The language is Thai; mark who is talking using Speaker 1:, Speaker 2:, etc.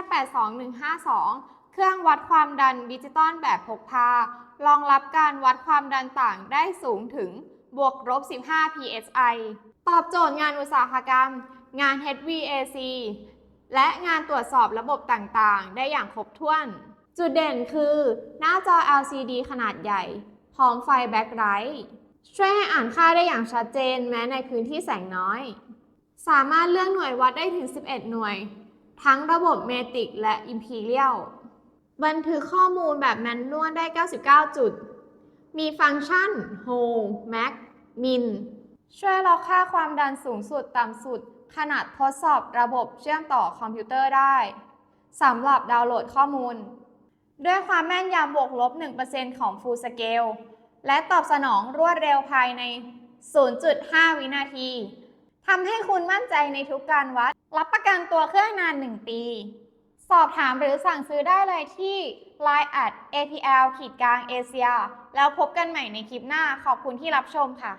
Speaker 1: 82152 เครื่องวัดความดันดิจิตอลแบบพกพารองรับการวัดความดันต่างได้สูงถึง+15 psi ตอบโจทย์งานอุตสาหกรรม งาน HVAC และงานตรวจสอบระบบต่างๆได้อย่างครบถ้วน จุดเด่นคือหน้าจอ LCD ขนาดใหญ่ พร้อมไฟแบ็คไลท์ช่วยให้อ่านค่าได้อย่างชัดเจนแม้ในพื้นที่แสงน้อย สามารถเลือกหน่วยวัดได้ถึง 11 หน่วย ทั้งระบบเมตริกและ Imperial บันทึกข้อมูลแบบแมนนวลได้ 99 จุด มีฟังก์ชัน Hold Max Min ช่วยล็อกค่าความดันสูงสุดต่ำสุดขณะทดสอบระบบเชื่อมต่อคอมพิวเตอร์ได้สำหรับดาวน์โหลดข้อมูลด้วยความแม่นยำ+1% ของ Full Scale และตอบสนองรวดเร็วภายใน 0.5 วินาทีทำให้คุณมั่นใจในทุกการวัดรับประกันตัวเครื่องนาน 1 ปีสอบถามหรือสั่งซื้อได้เลยที่ Line @APL-Asia แล้วพบกันใหม่ในคลิปหน้าขอบคุณที่รับชมค่ะ